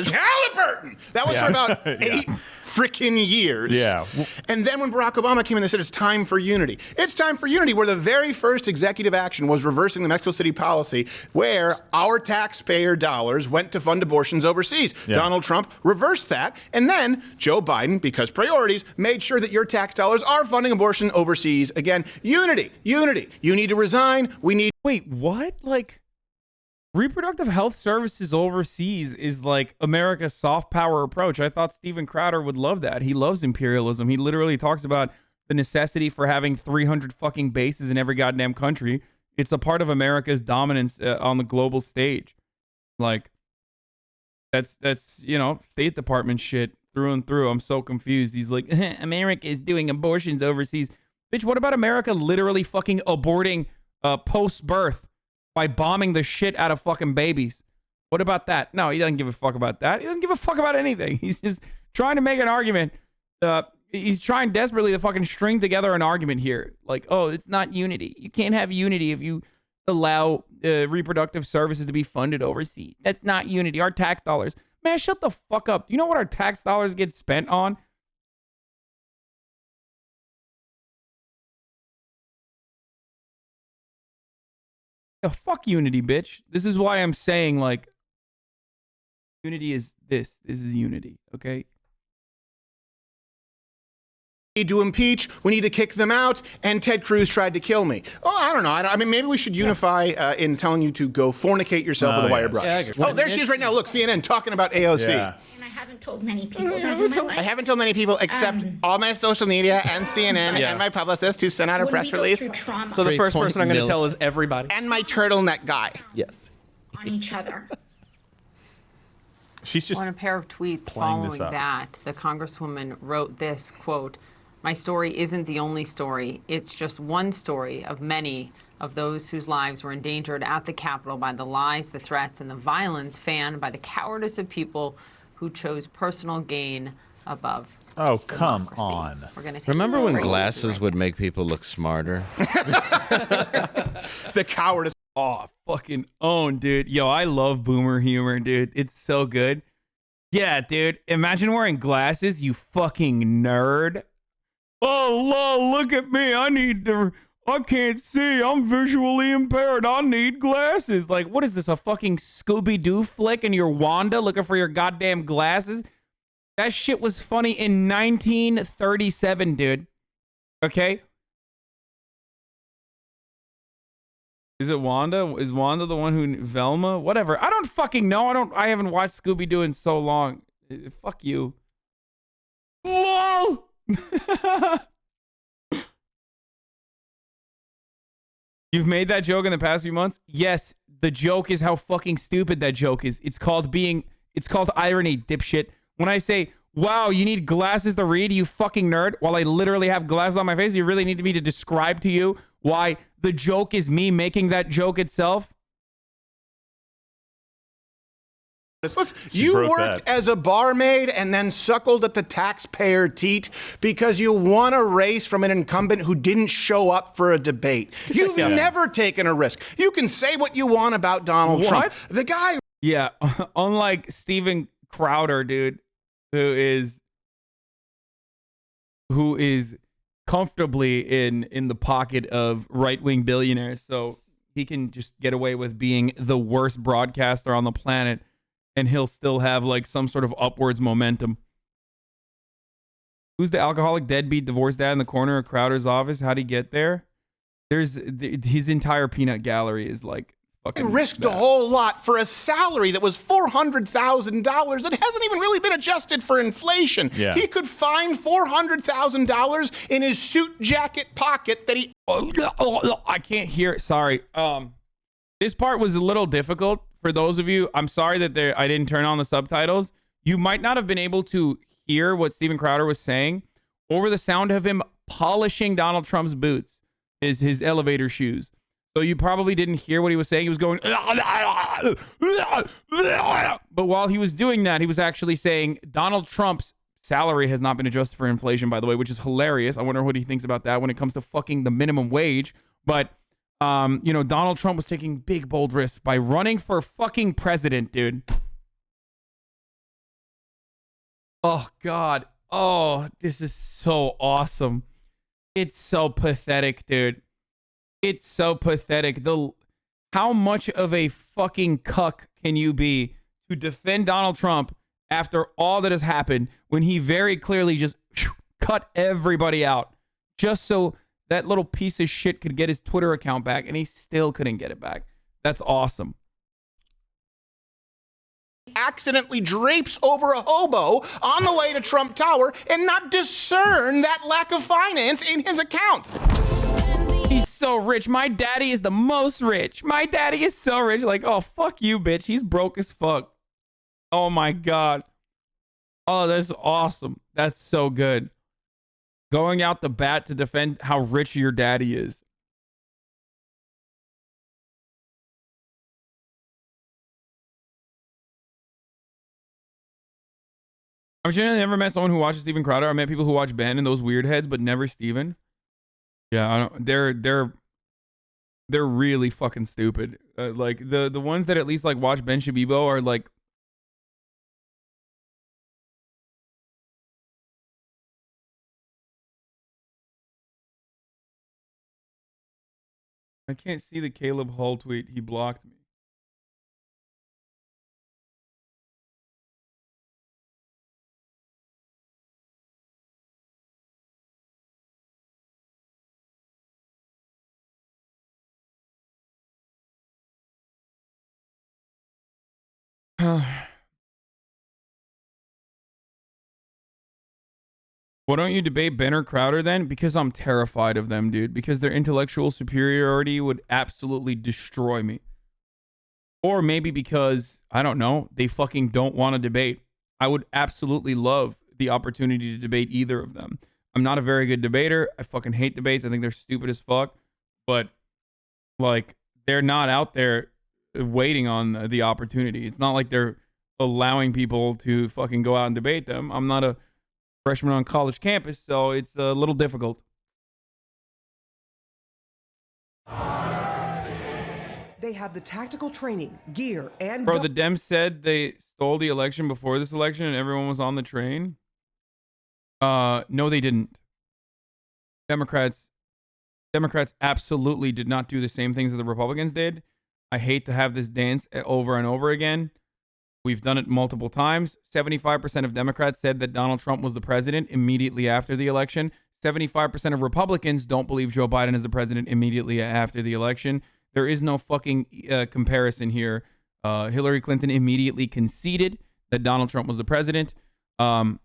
Halliburton. That was for about 8 freaking years. Yeah. And then when Barack Obama came in, they said it's time for unity. It's time for unity, where the very first executive action was reversing the Mexico City policy, where our taxpayer dollars went to fund abortions overseas. Yeah. Donald Trump reversed that. And then Joe Biden, because priorities, made sure that your tax dollars are funding abortion overseas. Again, unity, unity. You need to resign. We need. Wait, what? Like, reproductive health services overseas is like America's soft power approach. I thought Steven Crowder would love that. He loves imperialism. He literally talks about the necessity for having 300 fucking bases in every goddamn country. It's a part of America's dominance on the global stage. Like, that's you know, State Department shit through and through. I'm so confused. He's like, America is doing abortions overseas. Bitch, what about America literally fucking aborting post-birth by bombing the shit out of fucking babies? What about that? No, he doesn't give a fuck about that. He doesn't give a fuck about anything. He's just trying to make an argument. He's trying desperately to fucking string together an argument here. Like, oh, it's not unity. You can't have unity if you allow reproductive services to be funded overseas. That's not unity. Our tax dollars. Man, shut the fuck up. Do you know what our tax dollars get spent on? Oh, fuck unity, bitch. This is why I'm saying, like, unity is this. This is unity, okay? Need to impeach. We need to kick them out. And Ted Cruz tried to kill me. Oh, I don't know. I mean, maybe we should unify in telling you to go fornicate yourself with a wire brush. Yeah, oh, there she is right now. Look, CNN talking about AOC. Yeah. And I haven't told many people that in my life. I haven't told many people except all my social media and CNN and my publicist who sent out a press release. So the first person I'm going to tell is everybody. And my turtleneck guy. Yes. On each other. She's just on a pair of tweets following that, the Congresswoman wrote this, quote, "My story isn't the only story. It's just one story of many of those whose lives were endangered at the Capitol by the lies, the threats, and the violence fanned by the cowardice of people who chose personal gain above Oh, come democracy." on. We're gonna take Remember a when break. glasses would make people look smarter? The cowardice. Oh, fucking own, dude. Yo, I love boomer humor, dude. It's so good. Yeah, dude. Imagine wearing glasses, you fucking nerd. Oh, look at me. I can't see. I'm visually impaired. I need glasses. Like, what is this, a fucking Scooby-Doo flick and you're Wanda looking for your goddamn glasses? That shit was funny in 1937, dude. Okay? Is it Wanda? Is Wanda the one who... Velma? Whatever. I don't fucking know. I haven't watched Scooby-Doo in so long. Fuck you. LOL! You've made that joke in the past few months? Yes, the joke is how fucking stupid that joke is. It's called irony, dipshit. When I say, wow, you need glasses to read, you fucking nerd, while I literally have glasses on my face, you really need me to describe to you why the joke is me making that joke itself? Listen, you worked as a barmaid and then suckled at the taxpayer teat because you won a race from an incumbent who didn't show up for a debate. You've never taken a risk. You can say what you want about Donald Trump. The guy... Yeah, unlike Steven Crowder, dude, who is comfortably in the pocket of right-wing billionaires, so he can just get away with being the worst broadcaster on the planet, and he'll still have like some sort of upwards momentum. Who's the alcoholic deadbeat divorced dad in the corner of Crowder's office? How'd he get there? His entire peanut gallery is like fucking risked a whole lot for a salary that was $400,000 that hasn't even really been adjusted for inflation. Yeah. He could find $400,000 in his suit jacket pocket that he... I can't hear it. Sorry. This part was a little difficult for those of you. I'm sorry that I didn't turn on the subtitles. You might not have been able to hear what Steven Crowder was saying over the sound of him polishing Donald Trump's boots, his elevator shoes. So you probably didn't hear what he was saying. He was going, but while he was doing that, he was actually saying Donald Trump's salary has not been adjusted for inflation, by the way, which is hilarious. I wonder what he thinks about that when it comes to fucking the minimum wage. But, you know, Donald Trump was taking big, bold risks by running for fucking president, dude. Oh God. Oh, this is so awesome. It's so pathetic, dude. It's so pathetic. How much of a fucking cuck can you be to defend Donald Trump after all that has happened when he very clearly just cut everybody out just so that little piece of shit could get his Twitter account back, and he still couldn't get it back. That's awesome. Accidentally drapes over a hobo on the way to Trump Tower and not discern that lack of finance in his account. He's so rich. My daddy is the most rich. My daddy is so rich. Like, oh, fuck you, bitch. He's broke as fuck. Oh, my God. Oh, that's awesome. That's so good. Going out the bat to defend how rich your daddy is. I've generally never met someone who watches Steven Crowder. I met people who watch Ben and those weird heads, but never Steven. Yeah, I don't. They're really fucking stupid. Like the ones that at least like watch Ben Shabibo are like. I can't see the Caleb Hull tweet. He blocked me. Why don't you debate Ben or Crowder then? Because I'm terrified of them, dude. Because their intellectual superiority would absolutely destroy me. Or maybe because, I don't know, they fucking don't want to debate. I would absolutely love the opportunity to debate either of them. I'm not a very good debater. I fucking hate debates. I think they're stupid as fuck. But, like, they're not out there waiting on the opportunity. It's not like they're allowing people to fucking go out and debate them. I'm not a freshman on college campus, so it's a little difficult. They have the tactical training, gear, and... Bro, the Dems said they stole the election before this election and everyone was on the train. No, they didn't. Democrats absolutely did not do the same things that the Republicans did. I hate to have this dance over and over again. We've done it multiple times. 75% of Democrats said that Donald Trump was the president immediately after the election. 75% of Republicans don't believe Joe Biden is the president immediately after the election. There is no fucking comparison here. Hillary Clinton immediately conceded that Donald Trump was the president. On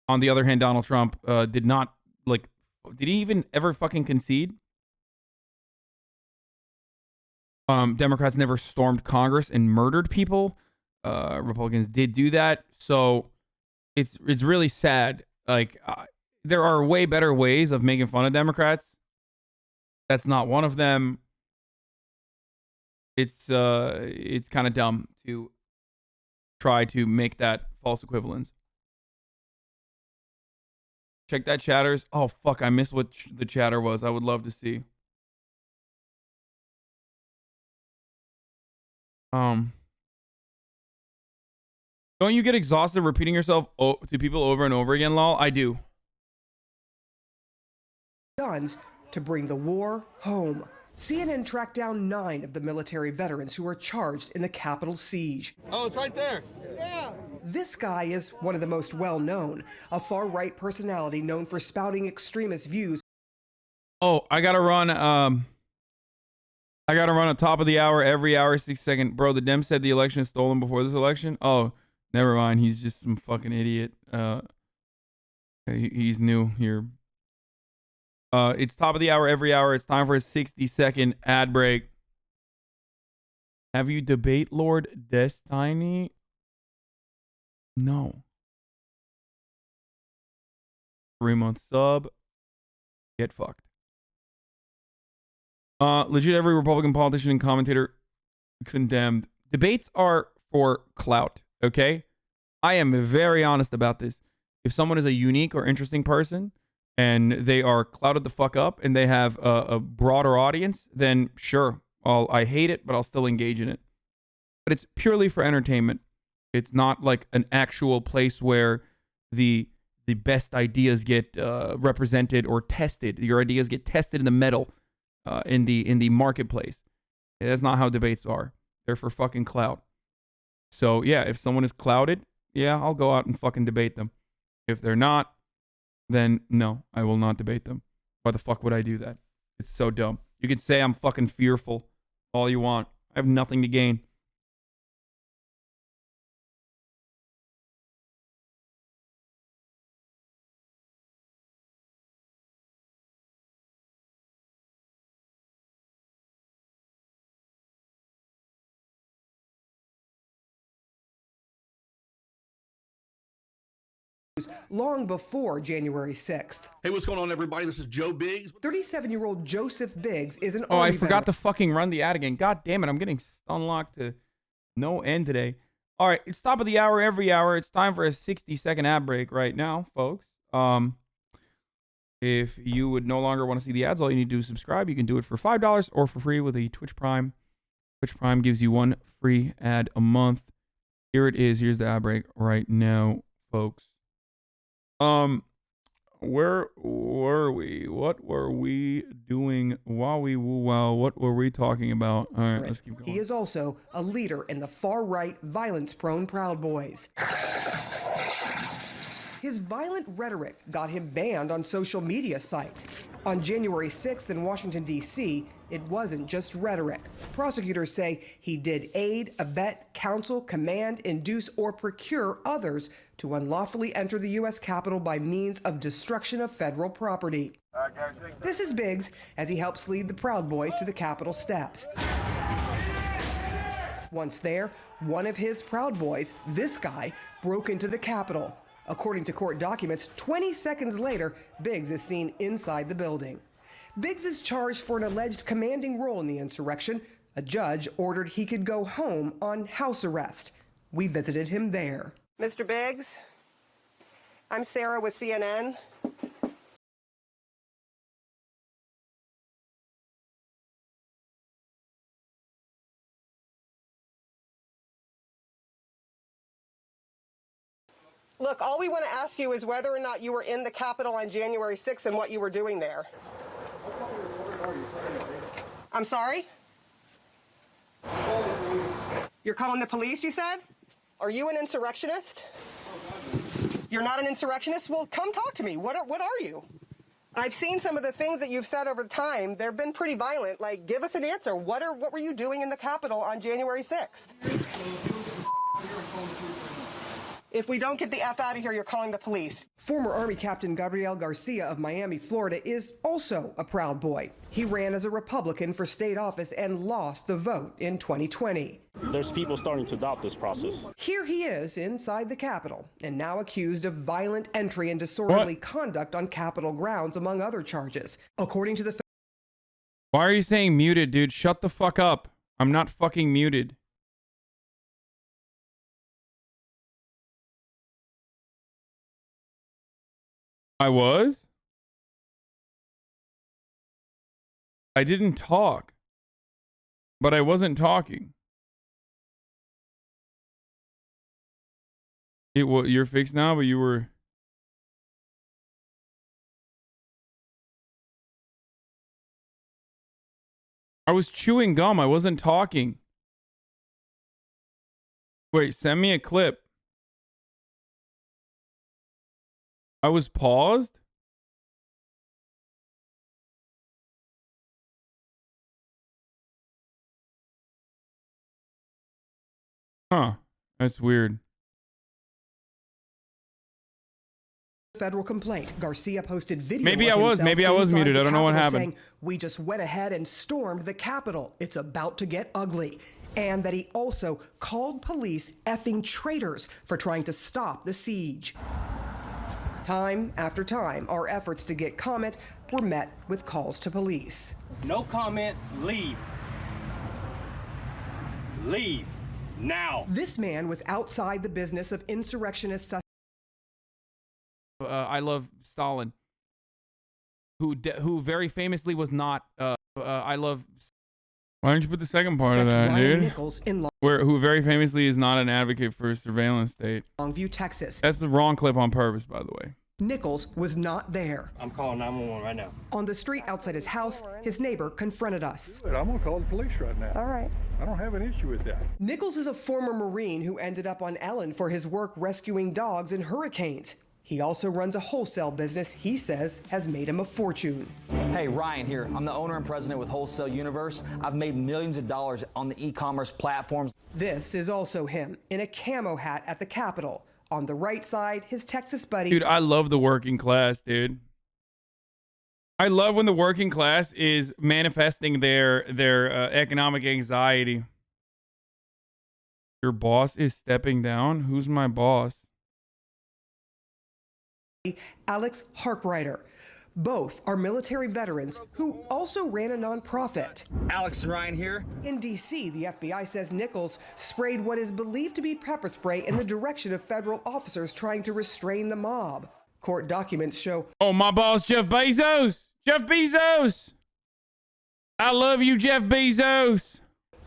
the other hand, Donald Trump did not, like, did he even ever fucking concede? Democrats never stormed Congress and murdered people. Republicans did do that. So it's really sad. Like, there are way better ways of making fun of Democrats. That's not one of them. It's kind of dumb to try to make that false equivalence. Check that chatters. Oh, fuck. I missed what the chatter was. I would love to see. Don't you get exhausted repeating yourself to people over and over again, lol? I do. Guns to bring the war home. CNN tracked down 9 of the military veterans who were charged in the Capitol siege. Oh, it's right there. Yeah. This guy is one of the most well-known, a far-right personality known for spouting extremist views. Oh, I gotta run a top of the hour every hour, 6 second. Bro, the Dem said the election is stolen before this election. Oh, never mind. He's just some fucking idiot. He's new here. It's top of the hour every hour. It's time for a 60-second ad break. Have you debate Lord Destiny? No. 3-month sub. Get fucked. Legit every Republican politician and commentator condemned. Debates are for clout, okay? I am very honest about this. If someone is a unique or interesting person and they are clouted the fuck up and they have a broader audience, then sure, I hate it, but I'll still engage in it. But it's purely for entertainment. It's not like an actual place where the best ideas get represented or tested. Your ideas get tested in the metal in the marketplace. That's not how debates are. They're for fucking clout. So yeah, if someone is clouded, yeah, I'll go out and fucking debate them. If they're not, then no, I will not debate them. Why the fuck would I do that? It's so dumb. You can say I'm fucking fearful all you want. I have nothing to gain. Long before January 6th. Hey, what's going on, everybody? This is Joe Biggs. 37-year-old Joseph Biggs is an Oh, Army I forgot veteran. to fucking run the ad again. God damn it, I'm getting unlocked to no end today. All right, it's top of the hour every hour. It's time for a 60-second ad break right now, folks. If you would no longer want to see the ads, all you need to do is subscribe. You can do it for $5 or for free with a Twitch Prime. Twitch Prime gives you one free ad a month. Here it is. Here's the ad break right now, folks. Where were we? What were we doing? Wowie woo wow. What were we talking about? All right, let's keep going. He is also a leader in the far-right, violence-prone Proud Boys. His violent rhetoric got him banned on social media sites. On January 6th in Washington, D.C., it wasn't just rhetoric. Prosecutors say he did aid, abet, counsel, command, induce, or procure others to unlawfully enter the U.S. Capitol by means of destruction of federal property. This is Biggs as he helps lead the Proud Boys to the Capitol steps. Once there, one of his Proud Boys, this guy, broke into the Capitol. According to court documents, 20 seconds later, Biggs is seen inside the building. Biggs is charged for an alleged commanding role in the insurrection. A judge ordered he could go home on house arrest. We visited him there. Mr. Biggs, I'm Sarah with CNN. Look, all we want to ask you is whether or not you were in the Capitol on January 6th and what you were doing there. I'm sorry? You're calling the police, you said? Are you an insurrectionist? You're not an insurrectionist? Well, come talk to me. What are you? I've seen some of the things that you've said over time. They've been pretty violent. Like, give us an answer. What were you doing in the Capitol on January 6th? If we don't get the F out of here, you're calling the police. Former Army Captain Gabriel Garcia of Miami, Florida, is also a Proud Boy. He ran as a Republican for state office and lost the vote in 2020. There's people starting to doubt this process. Here he is inside the Capitol and now accused of violent entry and disorderly conduct on Capitol grounds, among other charges. According to the... Why are you saying muted, dude? Shut the fuck up. I'm not fucking muted. I was? I didn't talk. But I wasn't talking. You're fixed now, but you were... I was chewing gum. I wasn't talking. Wait, send me a clip. I was paused? Huh. That's weird. Federal complaint. Garcia posted video. Maybe I was muted. I don't know what happened. Saying, we just went ahead and stormed the Capitol. It's about to get ugly. And that he also called police effing traitors for trying to stop the siege. Time after time, our efforts to get comment were met with calls to police. No comment, leave. Leave. Now. This man was outside the business of insurrectionist I love Stalin, who very famously was not. I love. Why don't you put the second part of Expect that, Ryan dude? Nichols in Who very famously is not an advocate for a surveillance state. Longview, Texas. That's the wrong clip on purpose, by the way. Nichols was not there. I'm calling 911 right now. On the street outside his house, his neighbor confronted us. I'm gonna call the police right now. All right. I don't have an issue with that. Nichols is a former Marine who ended up on Ellen for his work rescuing dogs in hurricanes. He also runs a wholesale business he says has made him a fortune. Hey, Ryan here. I'm the owner and president with Wholesale Universe. I've made millions of dollars on the e-commerce platforms. This is also him in a camo hat at the Capitol. On the right side, his Texas buddy. Dude, I love the working class, dude. I love when the working class is manifesting their economic anxiety. Your boss is stepping down? Who's my boss? Alex Harkrider. Both are military veterans who also ran a nonprofit. Alex and Ryan here. In D.C., the FBI says Nichols sprayed what is believed to be pepper spray in the direction of federal officers trying to restrain the mob. Court documents show. Oh, my boss, Jeff Bezos. Jeff Bezos. I love you, Jeff Bezos.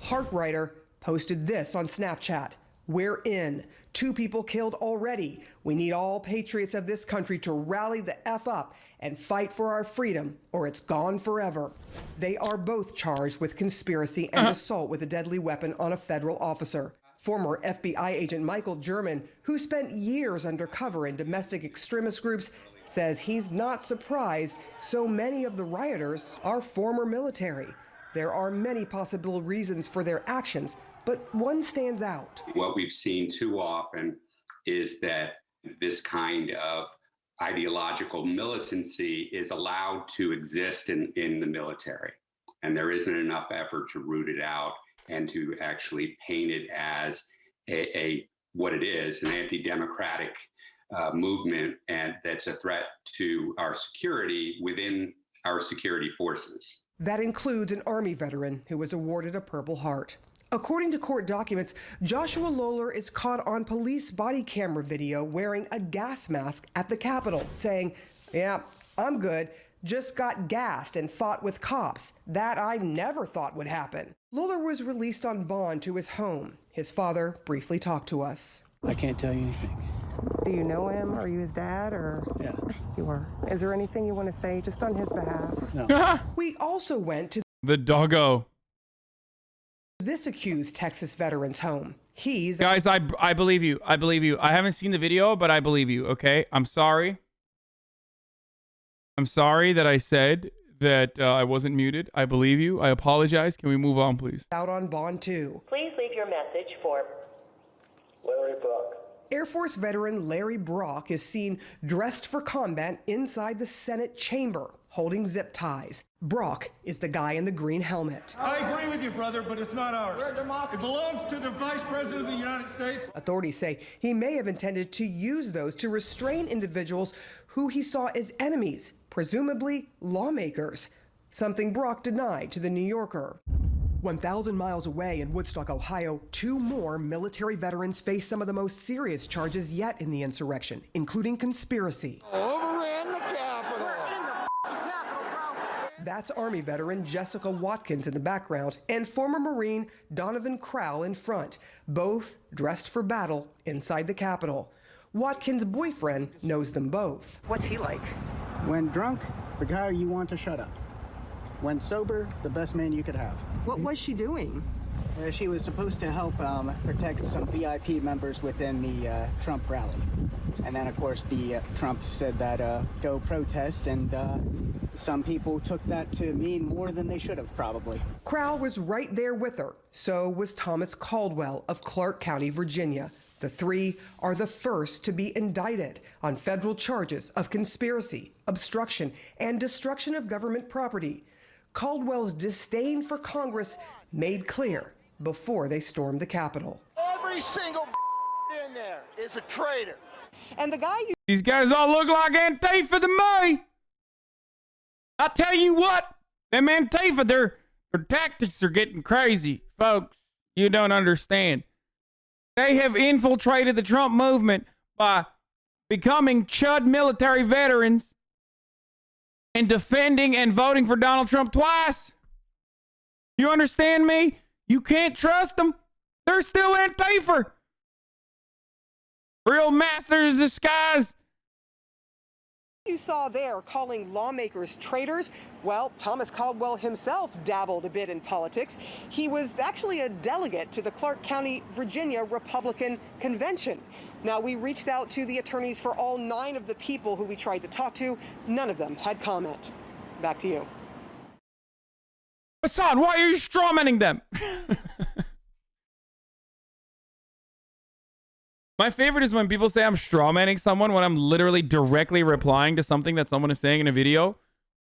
Harkrider posted this on Snapchat. We're in. 2 people killed already. We need all patriots of this country to rally the F up and fight for our freedom, or it's gone forever. They are both charged with conspiracy and assault with a deadly weapon on a federal officer. Former FBI agent Michael German, who spent years undercover in domestic extremist groups, says he's not surprised so many of the rioters are former military. There are many possible reasons for their actions, but one stands out. What we've seen too often is that this kind of ideological militancy is allowed to exist in the military. And there isn't enough effort to root it out and to actually paint it as what it is, an anti-democratic movement, and that's a threat to our security within our security forces. That includes an Army veteran who was awarded a Purple Heart. According to court documents, Joshua Lawler is caught on police body camera video wearing a gas mask at the Capitol, saying, "Yeah, I'm good. Just got gassed and fought with cops. That I never thought would happen." Lawler was released on bond to his home. His father briefly talked to us. I can't tell you anything. Do you know him? Are you his dad, or? Yeah. You are. Is there anything you want to say just on his behalf? No. We also went to The doggo. this accused Texas veteran's home. Guys, I believe you. I believe you. I haven't seen the video, but I believe you, okay? I'm sorry. I'm sorry that I said that I wasn't muted. I believe you. I apologize. Can we move on, please? Out on bond too. Please leave your message for Larry Brock. Air Force veteran Larry Brock is seen dressed for combat inside the Senate chamber, holding zip ties. Brock is the guy in the green helmet. I agree with you, brother, but it's not ours. It belongs to the Vice President of the United States. Authorities say he may have intended to use those to restrain individuals who he saw as enemies, presumably lawmakers, something Brock denied to The New Yorker. 1,000 miles away in Woodstock, Ohio, 2 more military veterans face some of the most serious charges yet in the insurrection, including conspiracy. Overran the Capitol. We're in the Capitol, bro. That's Army veteran Jessica Watkins in the background and former Marine Donovan Crowell in front, both dressed for battle inside the Capitol. Watkins' boyfriend knows them both. What's he like? When drunk, the guy you want to shut up. When sober, the best man you could have. What was she doing? She was supposed to help protect some VIP members within the Trump rally. And then, of course, the Trump said that go protest, and some people took that to mean more than they should have, probably. Crowell was right there with her. So was Thomas Caldwell of Clark County, Virginia. The 3 are the first to be indicted on federal charges of conspiracy, obstruction, and destruction of government property. Caldwell's disdain for Congress made clear before they stormed the Capitol. Every single in there is a traitor. And the guy you... These guys all look like Antifa to me. I tell you what, them Antifa, their tactics are getting crazy, folks. You don't understand. They have infiltrated the Trump movement by becoming chud military veterans and defending and voting for Donald Trump twice. You understand me? You can't trust them. They're still Antifa. Real masters of disguise. You saw there calling lawmakers traitors. Well, Thomas Caldwell himself dabbled a bit in politics. He was actually a delegate to the Clark County, Virginia Republican Convention. Now, we reached out to the attorneys for all 9 of the people who we tried to talk to. None of them had comment. Back to you. Hassan, why are you strawmanning them? My favorite is when people say I'm strawmanning someone when I'm literally directly replying to something that someone is saying in a video,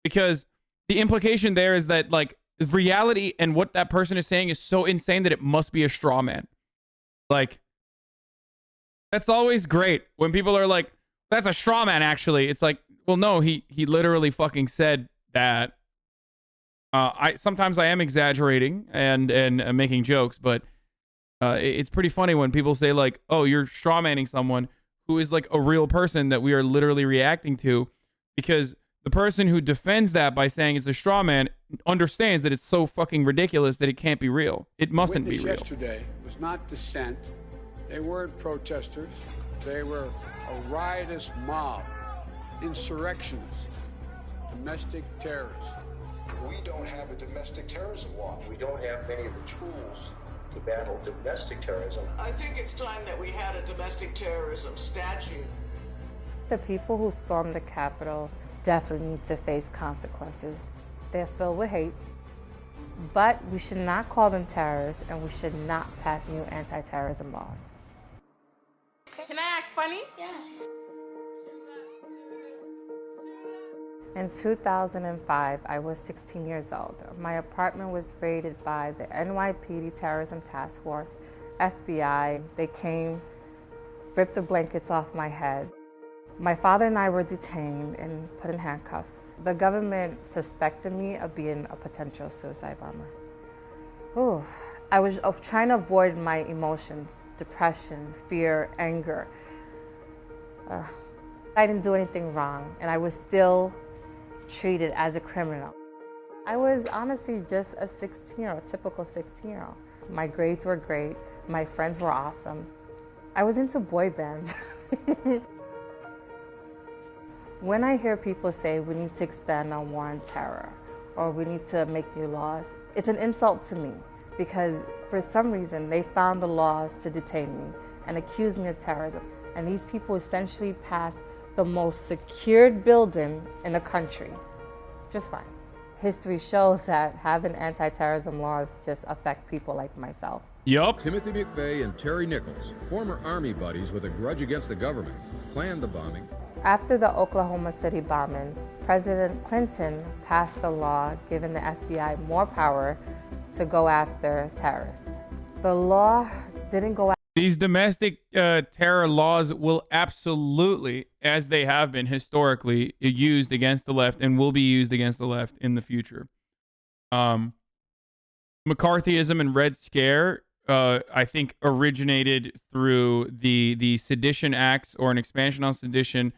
because the implication there is that like reality and what that person is saying is so insane that it must be a straw man. Like, that's always great when people are like, that's a straw man actually. It's like, well, no, he literally fucking said that. Sometimes I am exaggerating and making jokes, but it's pretty funny when people say like, oh, you're strawmanning someone who is like a real person that we are literally reacting to, because the person who defends that by saying it's a straw man understands that it's so fucking ridiculous that it can't be real. It mustn't be real. Yesterday was not dissent. They weren't protesters. They were a riotous mob, insurrectionists, domestic terrorists. We don't have a domestic terrorism law. We don't have many of the tools to battle domestic terrorism. I think it's time that we had a domestic terrorism statute. The people who stormed the Capitol definitely need to face consequences. They're filled with hate, but we should not call them terrorists, and we should not pass new anti-terrorism laws. Can I act funny? Yeah. In 2005, I was 16 years old. My apartment was raided by the NYPD Terrorism Task Force, FBI. They came, ripped the blankets off my head. My father and I were detained and put in handcuffs. The government suspected me of being a potential suicide bomber. Ooh, I was trying to avoid my emotions, depression, fear, anger. I didn't do anything wrong, and I was still treated as a criminal. I was honestly just a 16-year-old, typical 16-year-old. My grades were great. My friends were awesome. I was into boy bands. When I hear people say we need to expand on war on terror or we need to make new laws, it's an insult to me, because for some reason they found the laws to detain me and accuse me of terrorism. And these people essentially passed the most secured building in the country just fine. History shows that having anti-terrorism laws just affect people like myself. Yup. Timothy McVeigh and Terry Nichols, former Army buddies with a grudge against the government, planned the bombing. After the Oklahoma City bombing, President Clinton passed a law giving the FBI more power to go after terrorists. The law didn't go after these domestic terror laws will absolutely, as they have been historically, used against the left and will be used against the left in the future. McCarthyism and Red Scare, I think, originated through the Sedition Acts, or an expansion on sedition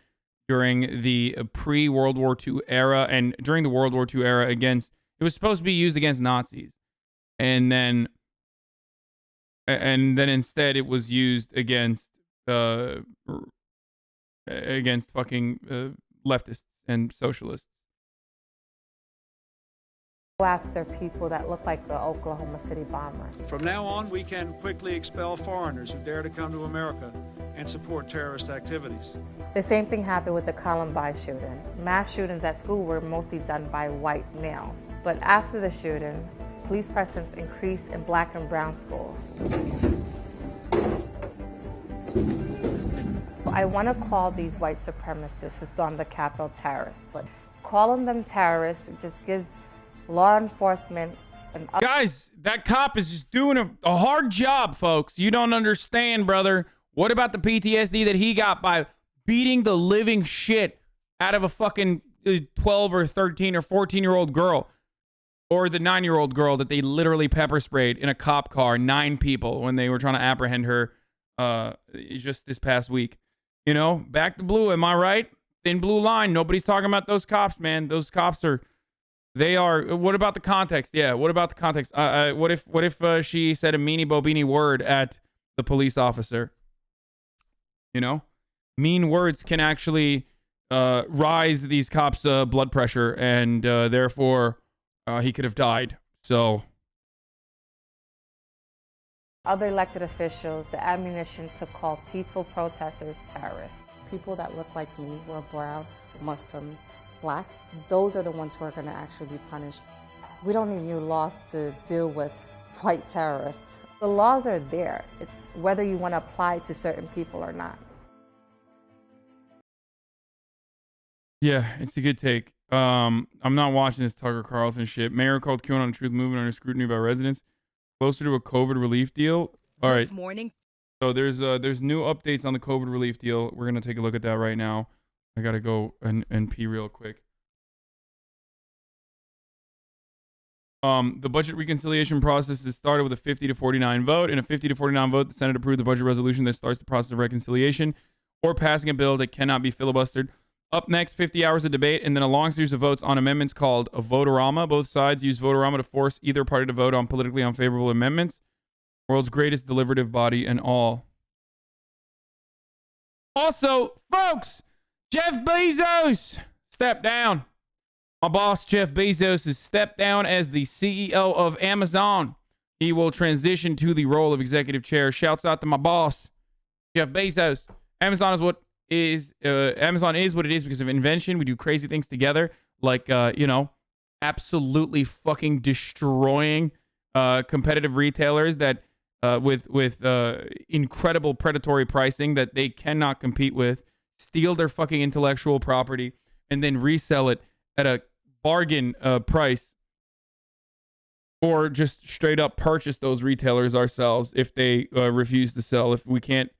during the pre-World War II era, and during the World War II era it was supposed to be used against Nazis. And then instead it was used against fucking leftists and socialists. go after people that look like the Oklahoma City bomber. From now on, we can quickly expel foreigners who dare to come to America and support terrorist activities. The same thing happened with the Columbine shooting. Mass shootings at school were mostly done by white males. But after the shooting, police presence increased in black and brown schools. I want to call these white supremacists who stormed the Capitol terrorists, but calling them terrorists just gives law enforcement an... Guys, that cop is just doing a hard job, folks. You don't understand, brother. What about the PTSD that he got by beating the living shit out of a fucking 12 or 13 or 14-year-old girl? Or the 9-year-old girl that they literally pepper sprayed in a cop car, 9 people, when they were trying to apprehend her just this past week. You know, back to blue, am I right? Thin blue line. Nobody's talking about those cops, man. Those cops are They are. What about the context? Yeah. What about the context? What if she said a meanie bobini word at the police officer? You know, mean words can actually rise these cops' blood pressure, and therefore he could have died. So. Other elected officials, the ammunition to call peaceful protesters terrorists. People that look like me, who are brown, Muslims, black, those are the ones who are going to actually be punished. We don't need new laws to deal with white terrorists. The laws are there. It's whether you want to apply to certain people or not. Yeah, it's a good take. I'm not watching this Tucker Carlson shit. Mayor called QAnon Truth Movement under scrutiny by residents. Closer to a COVID relief deal. All right. This morning. So there's new updates on the COVID relief deal. We're gonna take a look at that right now. I gotta go and pee real quick. The budget reconciliation process is started with a 50 to 49 vote. In a 50 to 49 vote, the Senate approved the budget resolution that starts the process of reconciliation or passing a bill that cannot be filibustered. Up next, 50 hours of debate and then a long series of votes on amendments called a vote-a-rama. Both sides use vote-a-rama to force either party to vote on politically unfavorable amendments. World's greatest deliberative body and all. Also, folks, Jeff Bezos stepped down. My boss, Jeff Bezos, has stepped down as the CEO of Amazon. He will transition to the role of executive chair. Shouts out to my boss, Jeff Bezos. Amazon is what it is because of invention. We do crazy things together, like absolutely fucking destroying competitive retailers that with incredible predatory pricing that they cannot compete with, steal their fucking intellectual property, and then resell it at a bargain price, or just straight up purchase those retailers ourselves if they refuse to sell. If we can't,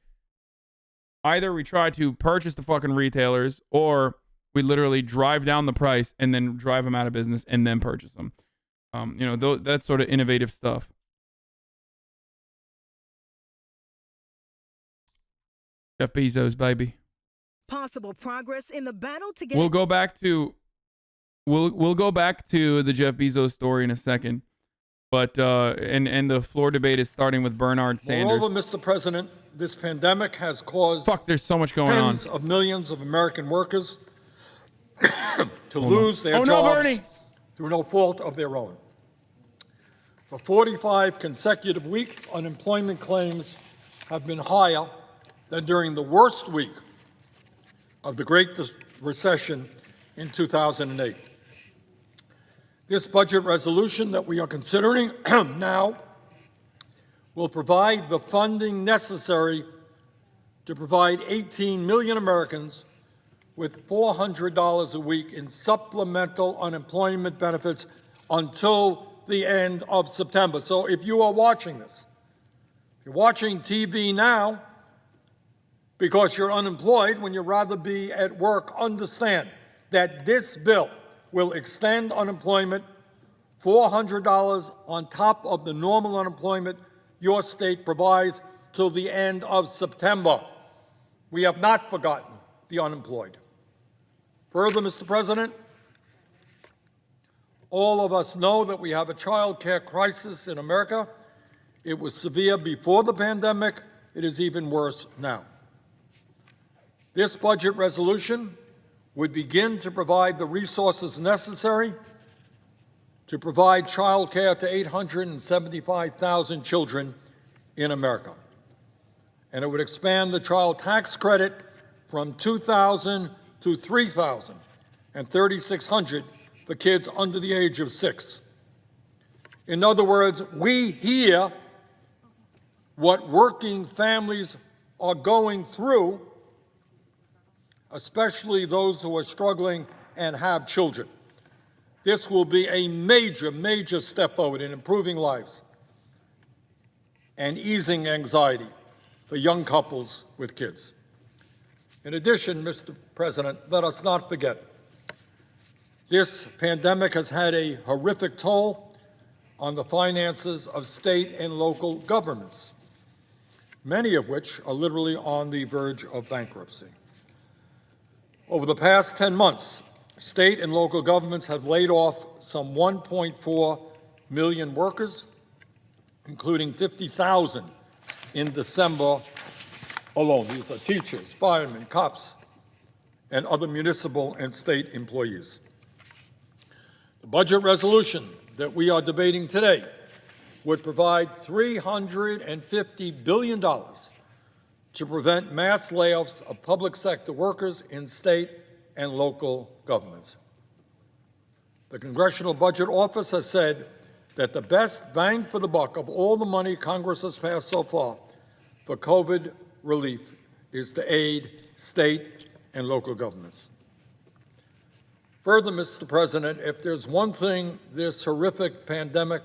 either we try to purchase the fucking retailers, or we literally drive down the price and then drive them out of business and then purchase them. That sort of innovative stuff. Jeff Bezos, baby. Possible progress in the battle to get. We'll go back to the Jeff Bezos story in a second, but and the floor debate is starting with Bernard Sanders. Moreover, Mr. President, this pandemic has caused there's so much going on. Tens of millions of American workers to lose their jobs through no fault of their own. For 45 consecutive weeks, unemployment claims have been higher than during the worst week of the Great Recession in 2008. This budget resolution that we are considering now will provide the funding necessary to provide 18 million Americans with $400 a week in supplemental unemployment benefits until the end of September. So if you are watching this, if you're watching TV now because you're unemployed when you'd rather be at work, understand that this bill will extend unemployment $400 on top of the normal unemployment your state provides till the end of September. We have not forgotten the unemployed. Further, Mr. President, all of us know that we have a child care crisis in America. It was severe before the pandemic. It is even worse now. This budget resolution would begin to provide the resources necessary to provide child care to 875,000 children in America. And it would expand the child tax credit from $2,000 to $3,000 and $3,600 for kids under the age of 6. In other words, we hear what working families are going through, especially those who are struggling and have children. This will be a major, major step forward in improving lives and easing anxiety for young couples with kids. In addition, Mr. President, let us not forget, this pandemic has had a horrific toll on the finances of state and local governments, many of which are literally on the verge of bankruptcy. Over the past 10 months, State and local governments have laid off some 1.4 million workers, including 50,000 in December alone. These are teachers, firemen, cops, and other municipal and state employees. The budget resolution that we are debating today would provide $350 billion to prevent mass layoffs of public sector workers in state and local governments. The Congressional Budget Office has said that the best bang for the buck of all the money Congress has passed so far for COVID relief is to aid state and local governments. Further, Mr. President, if there's one thing this horrific pandemic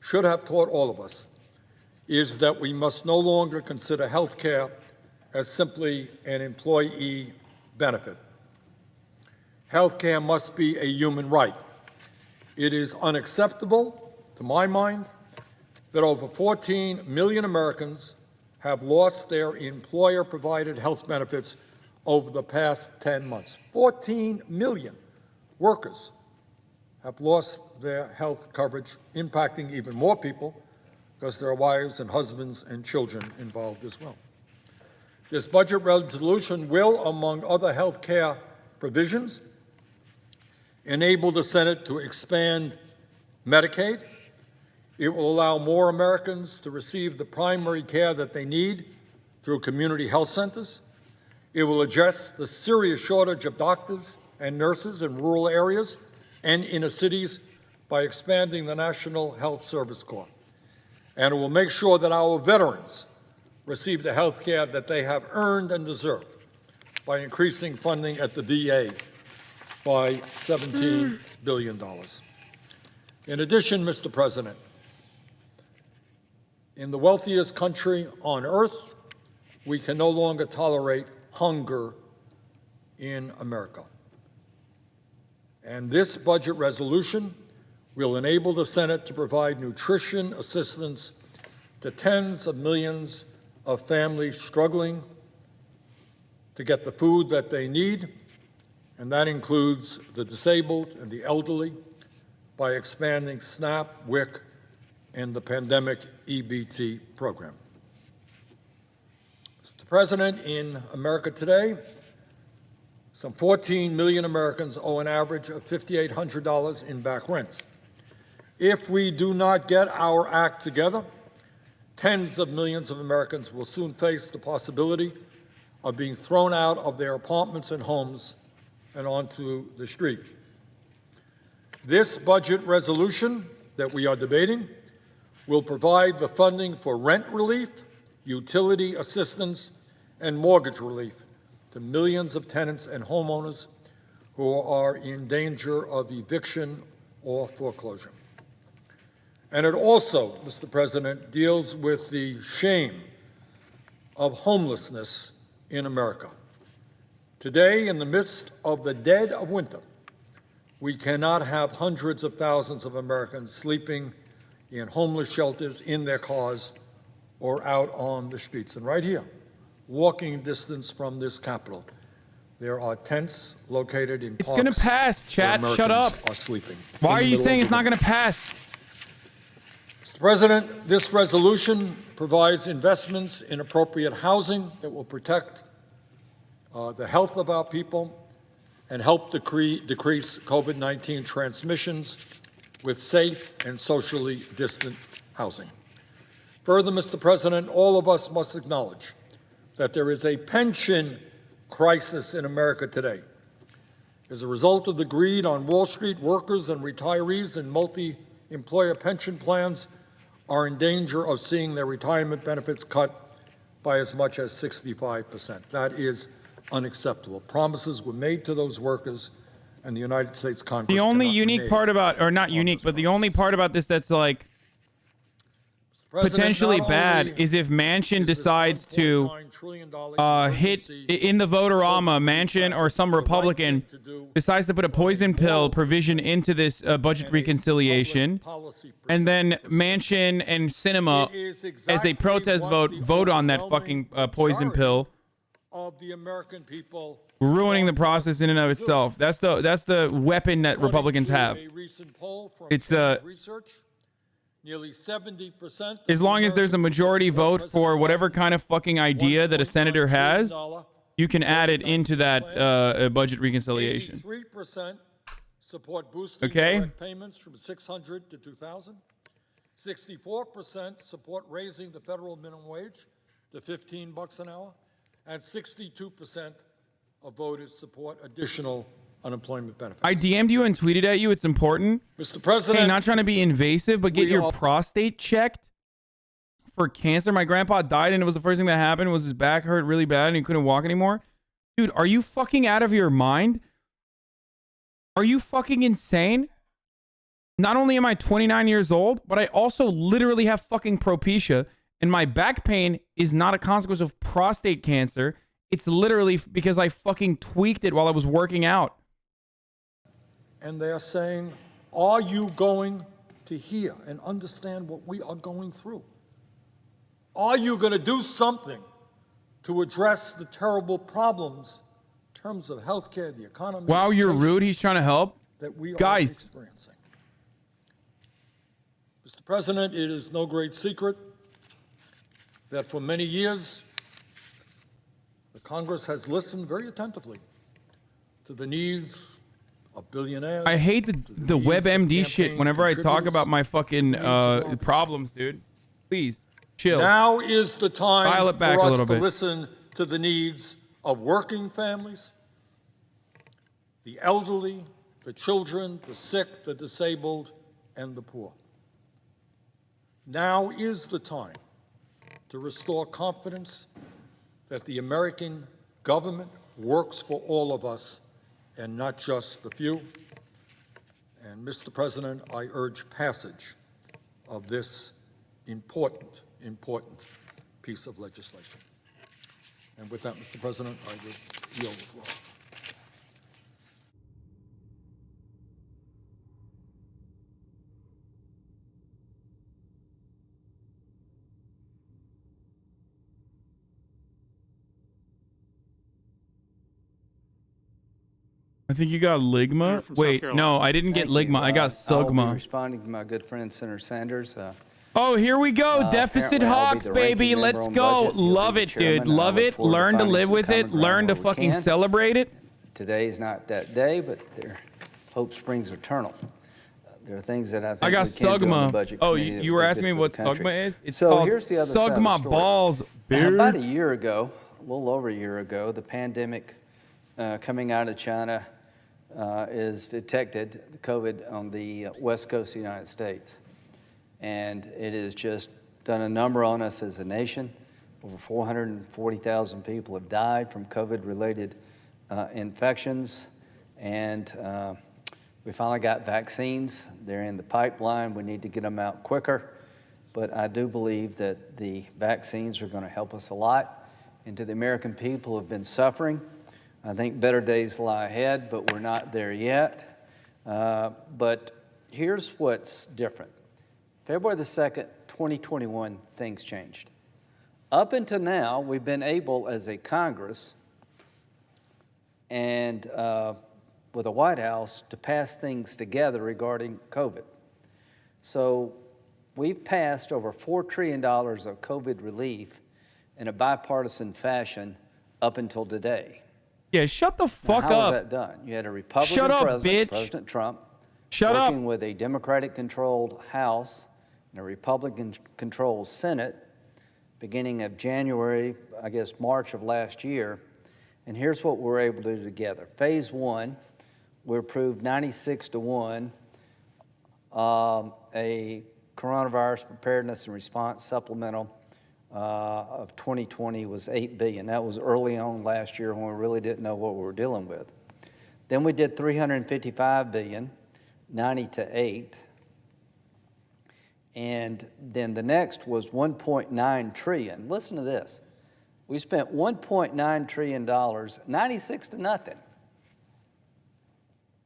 should have taught all of us, is that we must no longer consider health care as simply an employee benefit. Health care must be a human right. It is unacceptable, to my mind, that over 14 million Americans have lost their employer-provided health benefits over the past 10 months. 14 million workers have lost their health coverage, impacting even more people because there are wives and husbands and children involved as well. This budget resolution will, among other health care provisions, enable the Senate to expand Medicaid. It will allow more Americans to receive the primary care that they need through community health centers. It will address the serious shortage of doctors and nurses in rural areas and inner cities by expanding the National Health Service Corps. And it will make sure that our veterans receive the health care that they have earned and deserve by increasing funding at the VA by $17 billion. In addition, Mr. President, in the wealthiest country on earth, we can no longer tolerate hunger in America. And this budget resolution will enable the Senate to provide nutrition assistance to tens of millions of families struggling to get the food that they need, and that includes the disabled and the elderly, by expanding SNAP, WIC, and the pandemic EBT program. Mr. President, in America today, some 14 million Americans owe an average of $5,800 in back rent. If we do not get our act together, tens of millions of Americans will soon face the possibility of being thrown out of their apartments and homes and onto the street. This budget resolution that we are debating will provide the funding for rent relief, utility assistance, and mortgage relief to millions of tenants and homeowners who are in danger of eviction or foreclosure. And it also, Mr. President, deals with the shame of homelessness in America. Today, in the midst of the dead of winter, we cannot have hundreds of thousands of Americans sleeping in homeless shelters, in their cars, or out on the streets. And right here, walking distance from this Capitol, there are tents located in parks. It's going to pass, chat. Shut up. Are sleeping. Why are you saying it's not going to pass? Mr. President, this resolution provides investments in appropriate housing that will protect the health of our people and help decrease COVID-19 transmissions with safe and socially distant housing. Further, Mr. President, all of us must acknowledge that there is a pension crisis in America today. As a result of the greed on Wall Street, workers and retirees in multi-employer pension plans are in danger of seeing their retirement benefits cut by as much as 65%. That is unacceptable. Promises were made to those workers, and the United States Congress. The only unique part about, or not unique, but the only part about this that's like potentially bad is if Manchin decides to hit in the vote-a-rama, Manchin or some Republican decides to put a poison pill provision into this budget reconciliation, and then Manchin and Sinema, as a protest vote on that fucking poison pill, of the American people. Ruining the process in and of itself. That's the weapon that Republicans have. A recent poll from It's research, nearly 70%. As long as there's a majority vote for whatever kind of fucking idea that a senator has, you can add it into that budget reconciliation. 83% support boosting Okay. direct payments from $600 to $2,000. 64% support raising the federal minimum wage to $15 an hour, and 62% of voters support additional unemployment benefits. I DM'd you and tweeted at you. It's important. Mr. President, hey, not trying to be invasive, but get your prostate checked for cancer. My grandpa died, and it was the first thing that happened was his back hurt really bad, and he couldn't walk anymore. Dude, are you fucking out of your mind? Are you fucking insane? Not only am I 29 years old, but I also literally have fucking alopecia, and my back pain is not a consequence of prostate cancer. It's literally because I fucking tweaked it while I was working out. and they're saying, are you going to hear and understand what we are going through? Are you going to do something to address the terrible problems in terms of healthcare, the economy? Wow, you're rude. He's trying to help. That we are Guys. experiencing. Mr. President, it is no great secret that for many years, the Congress has listened very attentively to the needs of billionaires. I hate the WebMD shit whenever I talk about my fucking problems, dude. Please, chill. Now is the time Dial it back for a us little to bit. listen to the needs of working families, the elderly, the children, the sick, the disabled, and the poor. Now is the time to restore confidence that the American government works for all of us and not just the few. And, Mr. President, I urge passage of this important piece of legislation. And with that, Mr. President, I will yield the floor. I think you got ligma. Wait, no, I didn't get ligma. I got I'll be sugma. responding to my good friend Senator Sanders. Oh, here we go. Deficit apparently I'll be hawks, the baby. ranking Let's member on go. budget. You'll Love be it, the chairman, dude. and I Love look it. forward to Learn to finding live some with it. common Learn to ground where we fucking can. celebrate it. Today is not that day, but hope springs eternal. There are things that I think I got we can do on the sugma. budget Oh, committee that you would were be asking good me for what the country. sugma is? It's So called here's the other side of the sugma story. balls, dude. About a year ago, a little over a year ago, the pandemic coming out of China is detected, the COVID, on the west coast of the United States. And it has just done a number on us as a nation. Over 440,000 people have died from COVID-related infections. And we finally got vaccines. They're in the pipeline. We need to get them out quicker. But I do believe that the vaccines are going to help us a lot. And to the American people who have been suffering, I think better days lie ahead, but we're not there yet. But here's what's different. February the 2nd, 2021, things changed. Up until now, we've been able as a Congress and with the White House to pass things together regarding COVID. So we've passed over $4 trillion of COVID relief in a bipartisan fashion up until today. Yeah, shut the fuck Now, how up. was that done? You had a Republican Shut up, president, bitch. President Trump, Shut up. working with a Democratic-controlled House and a Republican-controlled Senate beginning of January, I guess March of last year. And here's what we were able to do together. Phase one, we approved 96-1, a coronavirus preparedness and response supplemental of 2020 was $8 billion. That was early on last year when we really didn't know what we were dealing with. Then we did $355 billion, 90-8. And then the next was $1.9 trillion. Listen to this. We spent $1.9 trillion, 96-0.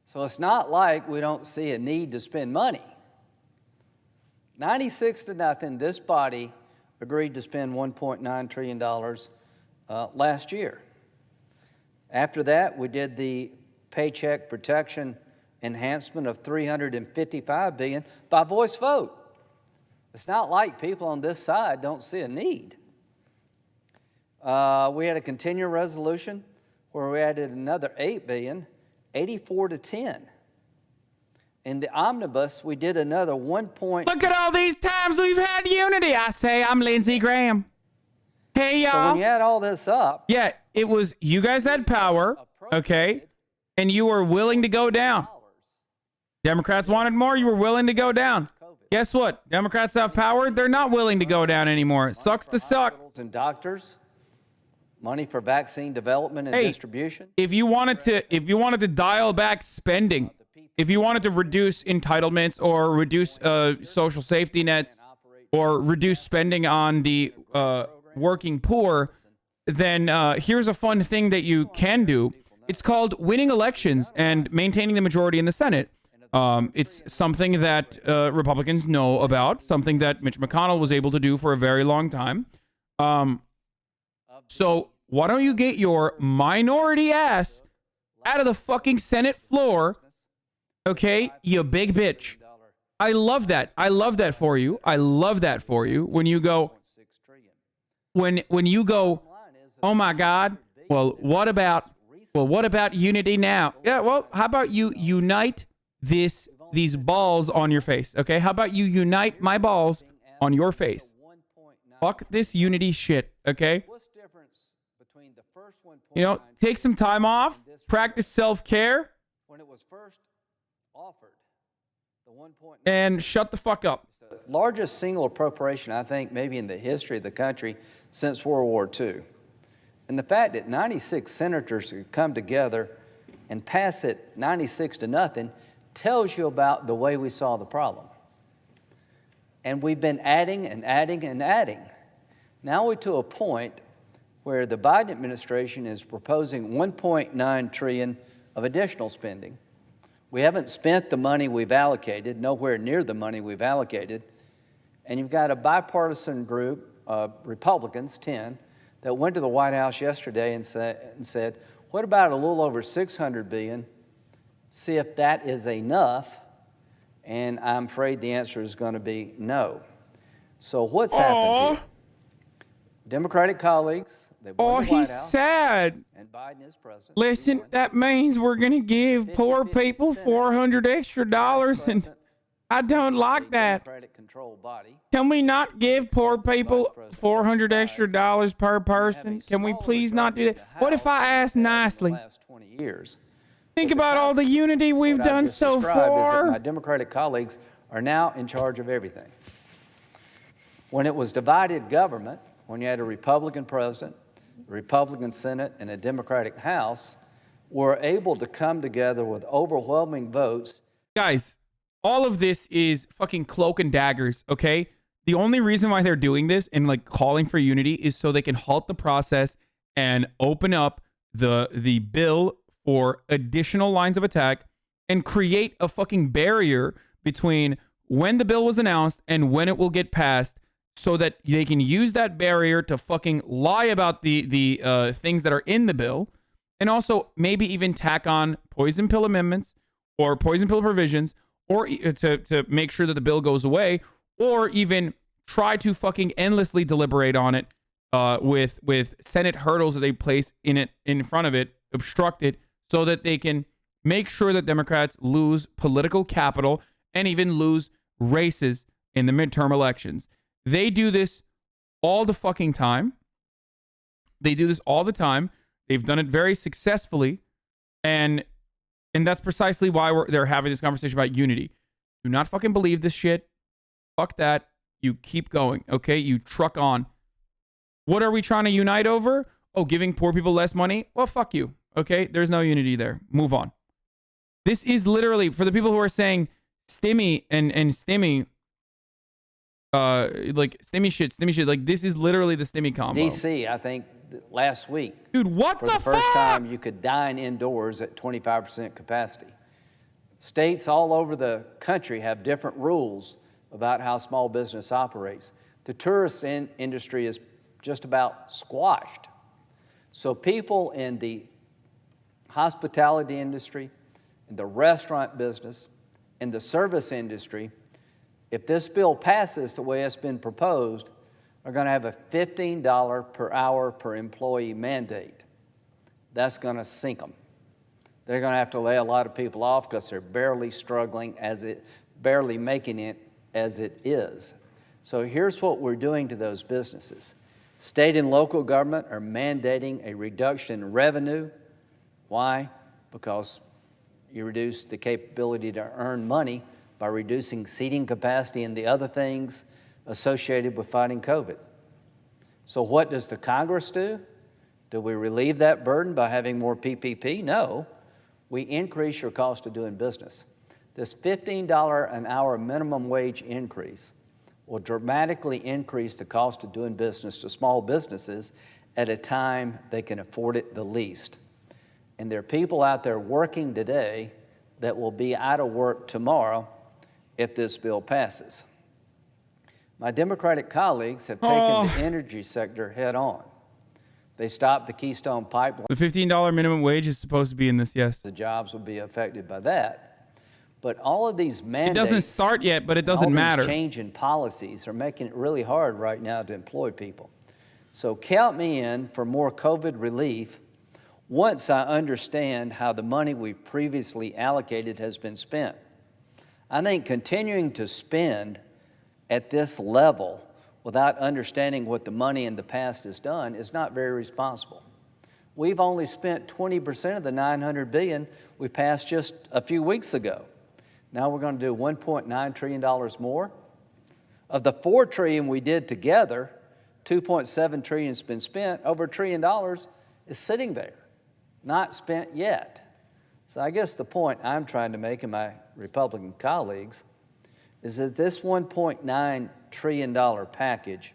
So it's not like we don't see a need to spend money. 96-0, this body agreed to spend $1.9 trillion last year. After that, we did the Paycheck Protection enhancement of $355 billion by voice vote. It's not like people on this side don't see a need. We had a continuing resolution where we added another $8 billion, 84 to 10. In the omnibus, we did another 1 point. Look at all these times we've had unity. I say I'm Lindsey Graham. Hey, y'all. So when you add all this up. Yeah, it was, you guys had power, okay? And you were willing to go down. Democrats wanted more. You were willing to go down. Guess what? Democrats have power. They're not willing to go down anymore. It sucks to suck. And doctors, money for vaccine development and distribution. If you wanted to dial back spending, if you wanted to reduce entitlements or reduce social safety nets or reduce spending on the working poor, then here's a fun thing that you can do. It's called winning elections and maintaining the majority in the Senate. It's something that Republicans know about, something that Mitch McConnell was able to do for a very long time. So why don't you get your minority ass out of the fucking Senate floor, okay, you big bitch. I love that. I love that for you. I love that for you. When you go, when you go, oh my God, well, what about unity now? Yeah, well, how about you unite these balls on your face, okay? How about you unite my balls on your face? Fuck this unity shit, okay? You know, take some time off, practice self-care, When it was first offered, the 1.9 and shut the fuck up. largest single appropriation, I think, maybe in the history of the country since World War II. And the fact that 96 senators could come together and pass it 96 to nothing tells you about the way we saw the problem. And we've been adding and adding and adding. Now we're to a point where the Biden administration is proposing $1.9 trillion of additional spending. We haven't spent the money we've allocated, nowhere near the money we've allocated. And you've got a bipartisan group of Republicans, 10, that went to the White House yesterday and said, what about a little over $600 billion? See if that is enough. And I'm afraid the answer is going to be no. So what's happened here? Democratic colleagues, they won the White He's House, sad. and Biden is president. Listen, that means we're going to give poor people $400 extra, and I don't like that. Democratic-controlled body. Can we not give poor people $400 extra per person? Can we please not do that? What if I ask nicely? Last 20 years. Think about all the unity we've What I've done just so described is that my far. Democratic colleagues are now in charge of everything. When it was divided government, when you had a Republican president, a Republican Senate, and a Democratic House, were able to come together with overwhelming votes. Guys, all of this is fucking cloak and daggers, okay? The only reason why they're doing this and like calling for unity is so they can halt the process and open up the bill for additional lines of attack and create a fucking barrier between when the bill was announced and when it will get passed, so that they can use that barrier to fucking lie about the things that are in the bill, and also maybe even tack on poison pill amendments or poison pill provisions, or to make sure that the bill goes away, or even try to fucking endlessly deliberate on it with Senate hurdles that they place in front of it, obstruct it, so that they can make sure that Democrats lose political capital and even lose races in the midterm elections. They do this all the fucking time. They do this all the time. They've done it very successfully. And that's precisely why they're having this conversation about unity. Do not fucking believe this shit. Fuck that. You keep going, okay? You truck on. What are we trying to unite over? Oh, giving poor people less money? Well, fuck you, okay? There's no unity there. Move on. This is literally, for the people who are saying stimmy and stimmy, like stimmy shit, like this is literally the stimmy combo. DC, I think last week, dude, what for the first time you could dine indoors at 25% capacity. States all over the country have different rules about how small business operates. The tourist industry is just about squashed. So people in the hospitality industry, in the restaurant business, in the service industry, if this bill passes the way it's been proposed, are going to have a $15 per hour per employee mandate. That's going to sink them. They're going to have to lay a lot of people off because they're barely struggling barely making it as it is. So here's what we're doing to those businesses. State and local government are mandating a reduction in revenue. Why? Because you reduce the capability to earn money by reducing seating capacity and the other things associated with fighting COVID. So what does the Congress do? Do we relieve that burden by having more PPP? No. We increase your cost of doing business. This $15 an hour minimum wage increase will dramatically increase the cost of doing business to small businesses at a time they can afford it the least. And there are people out there working today that will be out of work tomorrow if this bill passes. My Democratic colleagues have taken the energy sector head on. They stopped the Keystone Pipeline. The $15 minimum wage is supposed to be in this, yes. The jobs will be affected by that. But all of these mandates... It doesn't start yet, but it doesn't matter. All these change in policies are making it really hard right now to employ people. So count me in for more COVID relief once I understand how the money we've previously allocated has been spent. I think continuing to spend at this level without understanding what the money in the past has done is not very responsible. We've only spent 20% of the $900 billion we passed just a few weeks ago. Now we're going to do $1.9 trillion more. Of the $4 trillion we did together, $2.7 trillion has been spent. Over $1 trillion is sitting there, not spent yet. So I guess the point I'm trying to make, and my Republican colleagues, is that this $1.9 trillion package,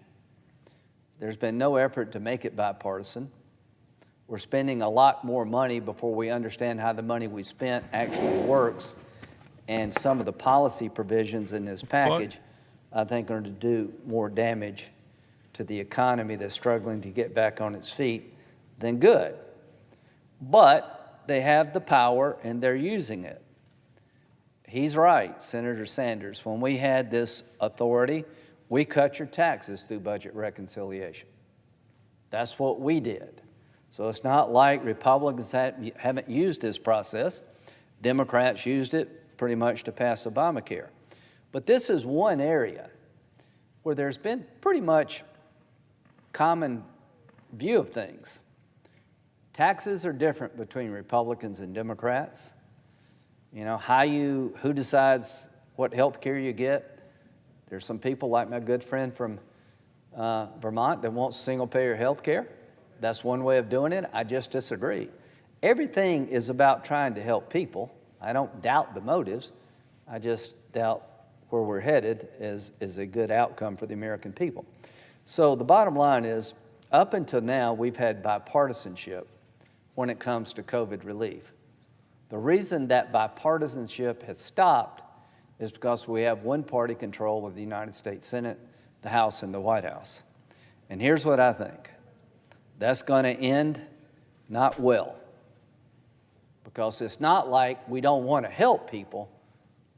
there's been no effort to make it bipartisan. We're spending a lot more money before we understand how the money we spent actually works. And some of the policy provisions in this package, I think, are going to do more damage to the economy that's struggling to get back on its feet than good. But they have the power and they're using it. He's right, Senator Sanders. When we had this authority, we cut your taxes through budget reconciliation. That's what we did. So it's not like Republicans haven't used this process. Democrats used it pretty much to pass Obamacare. But this is one area where there's been pretty much common view of things. Taxes are different between Republicans and Democrats. You know, who decides what health care you get? There's some people like my good friend from Vermont that wants single-payer health care. That's one way of doing it. I just disagree. Everything is about trying to help people. I don't doubt the motives. I just doubt where we're headed is a good outcome for the American people. So the bottom line is, up until now, we've had bipartisanship when it comes to COVID relief. The reason that bipartisanship has stopped is because we have one-party control of the United States Senate, the House, and the White House. And here's what I think. That's going to end not well, because it's not like we don't want to help people.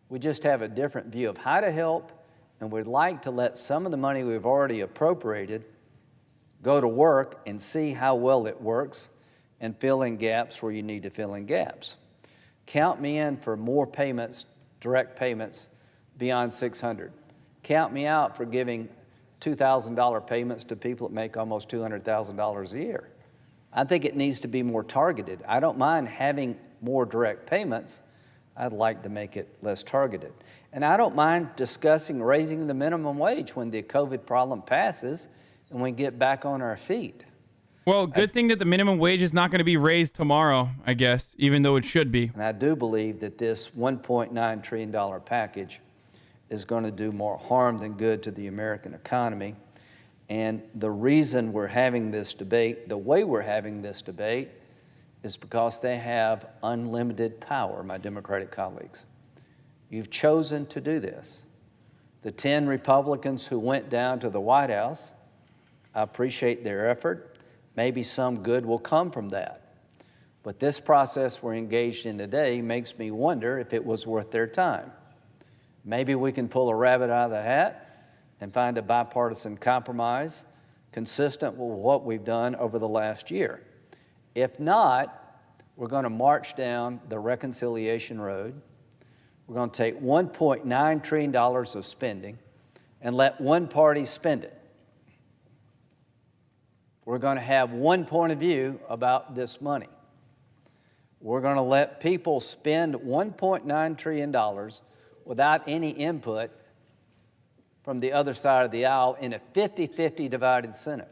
We just have a different view of how to help, and we'd like to let some of the money we've already appropriated go to work and see how well it works and fill in gaps where you need to fill in gaps. Count me in for more payments, direct payments, beyond $600. Count me out for giving $2,000 payments to people that make almost $200,000 a year. I think it needs to be more targeted. I don't mind having more direct payments. I'd like to make it less targeted. And I don't mind discussing raising the minimum wage when the COVID problem passes and we get back on our feet. Well, good thing that the minimum wage is not going to be raised tomorrow, I guess, even though it should be. And I do believe that this $1.9 trillion package is going to do more harm than good to the American economy. And the reason we're having this debate, the way we're having this debate, is because they have unlimited power, my Democratic colleagues. You've chosen to do this. The 10 Republicans who went down to the White House, I appreciate their effort. Maybe some good will come from that. But this process we're engaged in today makes me wonder if it was worth their time. Maybe we can pull a rabbit out of the hat and find a bipartisan compromise consistent with what we've done over the last year. If not, we're going to march down the reconciliation road. We're going to take $1.9 trillion of spending and let one party spend it. We're going to have one point of view about this money. We're going to let people spend $1.9 trillion without any input from the other side of the aisle in a 50-50 divided Senate.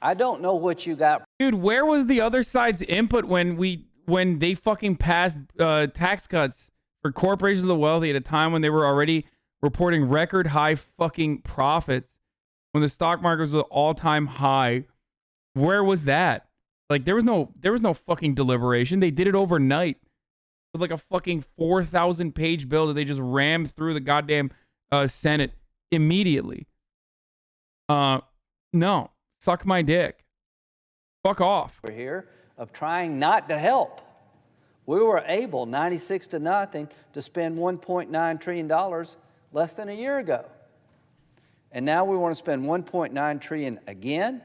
I don't know what you got. Dude, where was the other side's input when they fucking passed tax cuts for corporations of the wealthy at a time when they were already reporting record high fucking profits, when the stock market was at an all-time high? Where was that? Like, there was no fucking deliberation. They did it overnight with like a fucking 4,000 page bill that they just rammed through the goddamn Senate immediately. No, suck my dick. Fuck off. We're here of trying not to help. We were able, 96-0, to spend $1.9 trillion less than a year ago. And now we want to spend $1.9 trillion again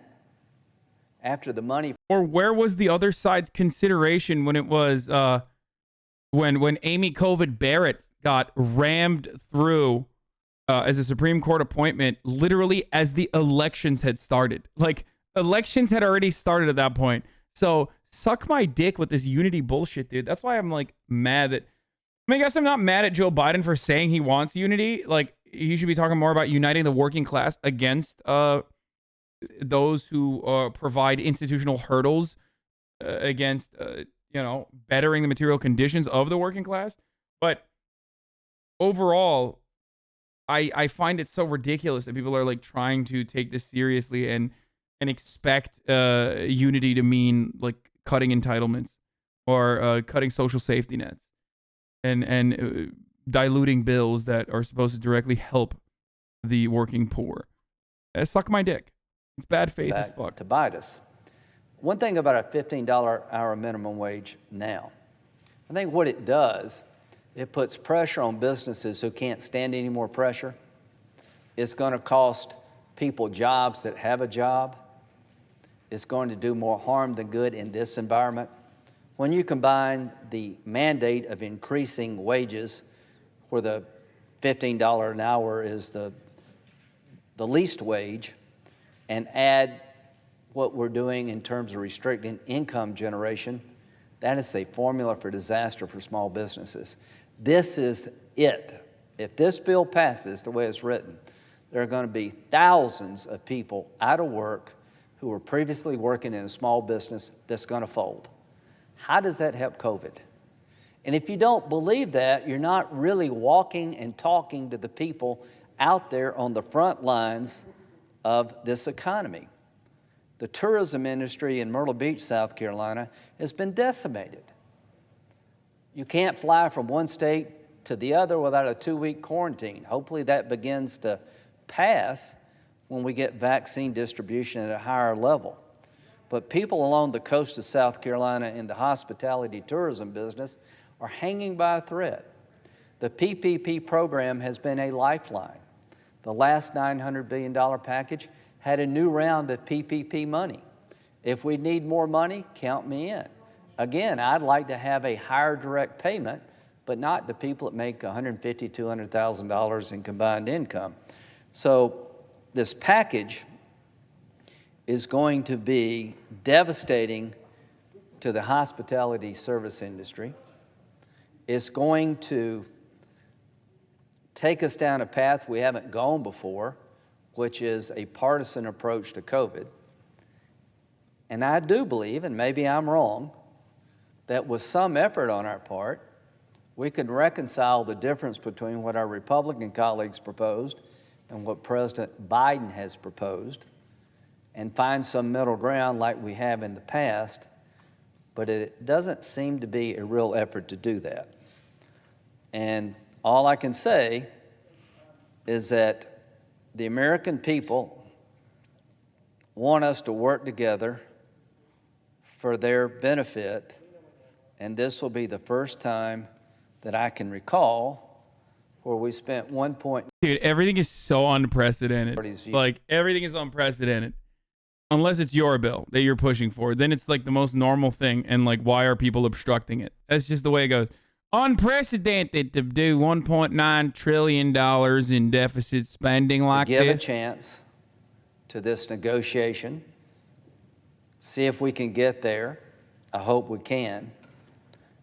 after the money. Or where was the other side's consideration when it was when Amy COVID Barrett got rammed through as a Supreme Court appointment, literally as the elections had started? Like, elections had already started at that point. So suck my dick with this unity bullshit, dude. That's why I'm like mad that. I mean, I guess I'm not mad at Joe Biden for saying he wants unity. Like, he should be talking more about uniting the working class against those who provide institutional hurdles against, bettering the material conditions of the working class. But overall, I find it so ridiculous that people are like trying to take this seriously and expect unity to mean like cutting entitlements or cutting social safety nets and diluting bills that are supposed to directly help the working poor. Suck my dick. It's bad faith as fuck. To bite us. One thing about a $15 hour minimum wage now, I think what it does, it puts pressure on businesses who can't stand any more pressure. It's going to cost people jobs that have a job. It's going to do more harm than good in this environment. When you combine the mandate of increasing wages, where the $15 an hour is the least wage, and add what we're doing in terms of restricting income generation, that is a formula for disaster for small businesses. This is it. If this bill passes the way it's written, there are going to be thousands of people out of work who were previously working in a small business that's going to fold. How does that help COVID? And if you don't believe that, you're not really walking and talking to the people out there on the front lines of this economy. The tourism industry in Myrtle Beach, South Carolina, has been decimated. You can't fly from one state to the other without a 2-week quarantine. Hopefully that begins to pass when we get vaccine distribution at a higher level. But people along the coast of South Carolina in the hospitality tourism business are hanging by a thread. The PPP program has been a lifeline. The last $900 billion package had a new round of PPP money. If we need more money, count me in. Again, I'd like to have a higher direct payment, but not the people that make $150,000, $200,000 in combined income. So this package is going to be devastating to the hospitality service industry. It's going to take us down a path we haven't gone before, which is a partisan approach to COVID. And I do believe, and maybe I'm wrong, that with some effort on our part, we can reconcile the difference between what our Republican colleagues proposed and what President Biden has proposed and find some middle ground like we have in the past, but it doesn't seem to be a real effort to do that. And all I can say is that the American people want us to work together for their benefit, and this will be the first time that I can recall where we spent Dude, everything is so unprecedented. Like, everything is unprecedented. Unless it's your bill that you're pushing for. Then it's like the most normal thing. And like, why are people obstructing it? That's just the way it goes. Unprecedented to do $1.9 trillion in deficit spending like to give this. a chance to this negotiation, see if we can get there. I hope we can,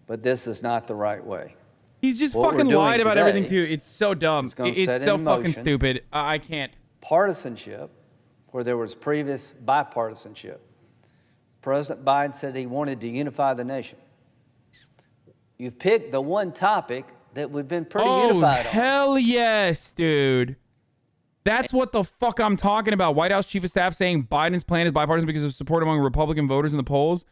but this is not the right way. He's just What fucking we're doing lied about today everything too. It's so dumb. is gonna It's set so in fucking motion stupid. I can't. Partisanship, where there was previous bipartisanship. President Biden said he wanted to unify the nation. You've picked the one topic that we've been pretty unified on. Hell yes, dude. That's what the fuck I'm talking about. White House Chief of Staff saying Biden's plan is bipartisan because of support among Republican voters in the polls.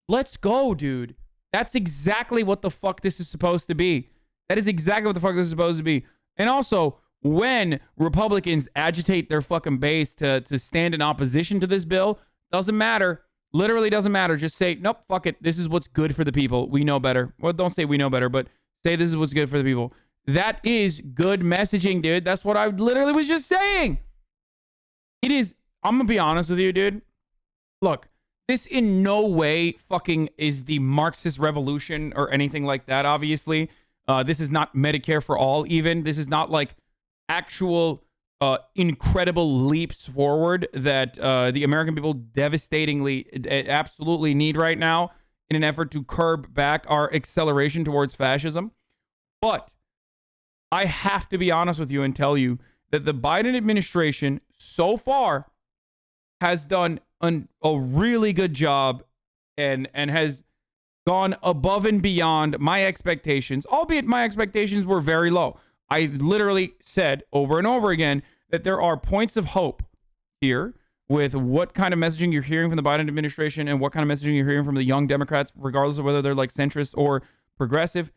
Let's go, dude. That's exactly what the fuck this is supposed to be. That is exactly what the fuck this is supposed to be. And also, when Republicans agitate their fucking base to stand in opposition to this bill, doesn't matter. Literally doesn't matter. Just say, nope, fuck it. This is what's good for the people. We know better. Well, don't say we know better, but say this is what's good for the people. That is good messaging, dude. That's what I literally was just saying. It is. I'm going to be honest with you, dude. Look, this in no way fucking is the Marxist revolution or anything like that, obviously. This is not Medicare for all, even. This is not like actual incredible leaps forward that the American people devastatingly, absolutely need right now in an effort to curb back our acceleration towards fascism. But I have to be honest with you and tell you that the Biden administration so far has done a really good job and has gone above and beyond my expectations, albeit my expectations were very low. I literally said over and over again that there are points of hope here with what kind of messaging you're hearing from the Biden administration and what kind of messaging you're hearing from the young Democrats, regardless of whether they're like centrist or progressive.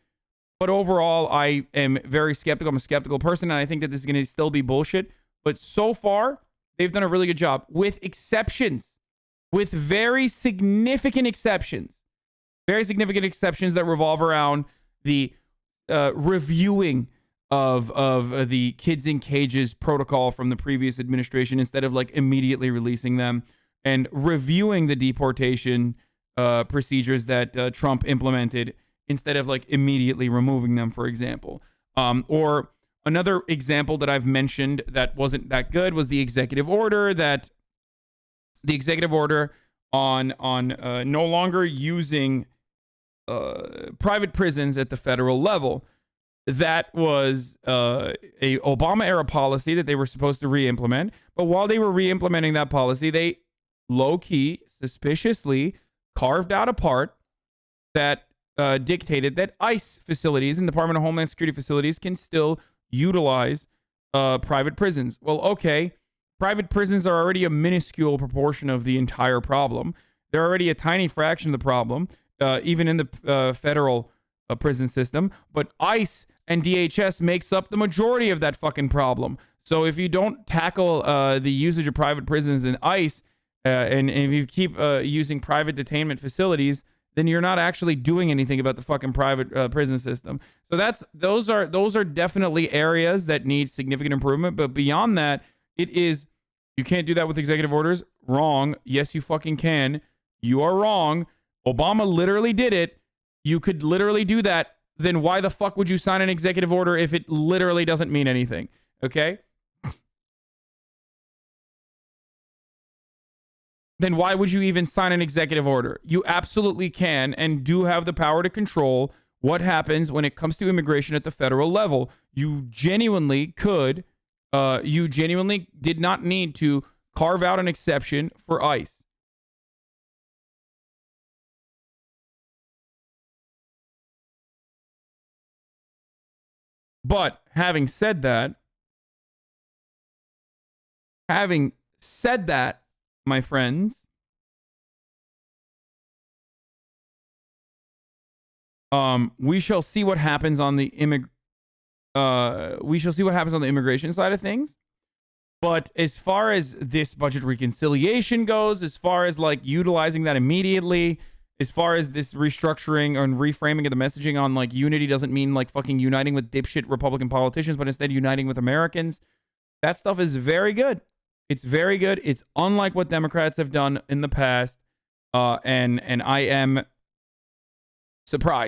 But overall, I am very skeptical. I'm a skeptical person, and I think that this is going to still be bullshit. But so far, they've done a really good job, with exceptions, with very significant exceptions that revolve around the reviewing of the kids in cages protocol from the previous administration instead of like immediately releasing them, and reviewing the deportation procedures that Trump implemented instead of like immediately removing them, for example. Or another example that I've mentioned that wasn't that good was the executive order on no longer using private prisons at the federal level. That was a Obama era policy that they were supposed to re-implement. But while they were re-implementing that policy, they low-key, suspiciously carved out a part that dictated that ICE facilities and Department of Homeland Security facilities can still utilize private prisons. Well, okay, private prisons are already a minuscule proportion of the entire problem. They're already a tiny fraction of the problem, even in the federal prison system. But ICE and DHS makes up the majority of that fucking problem. So if you don't tackle the usage of private prisons in ICE, and if you keep using private detainment facilities, then you're not actually doing anything about the fucking private prison system. So those are definitely areas that need significant improvement. But beyond that, you can't do that with executive orders. Wrong. Yes, you fucking can. You are wrong. Obama literally did it. You could literally do that. Then why the fuck would you sign an executive order if it literally doesn't mean anything? Okay? Then why would you even sign an executive order? You absolutely can and do have the power to control what happens when it comes to immigration at the federal level. You genuinely could, you genuinely did not need to carve out an exception for ICE. But having said that, my friends, we shall see what happens on the immigration side of things. But as far as this budget reconciliation goes, as far as like utilizing that immediately, as far as this restructuring and reframing of the messaging on like unity doesn't mean like fucking uniting with dipshit Republican politicians, but instead uniting with Americans. That stuff is very good. It's very good. It's unlike what Democrats have done in the past. And I am surprised.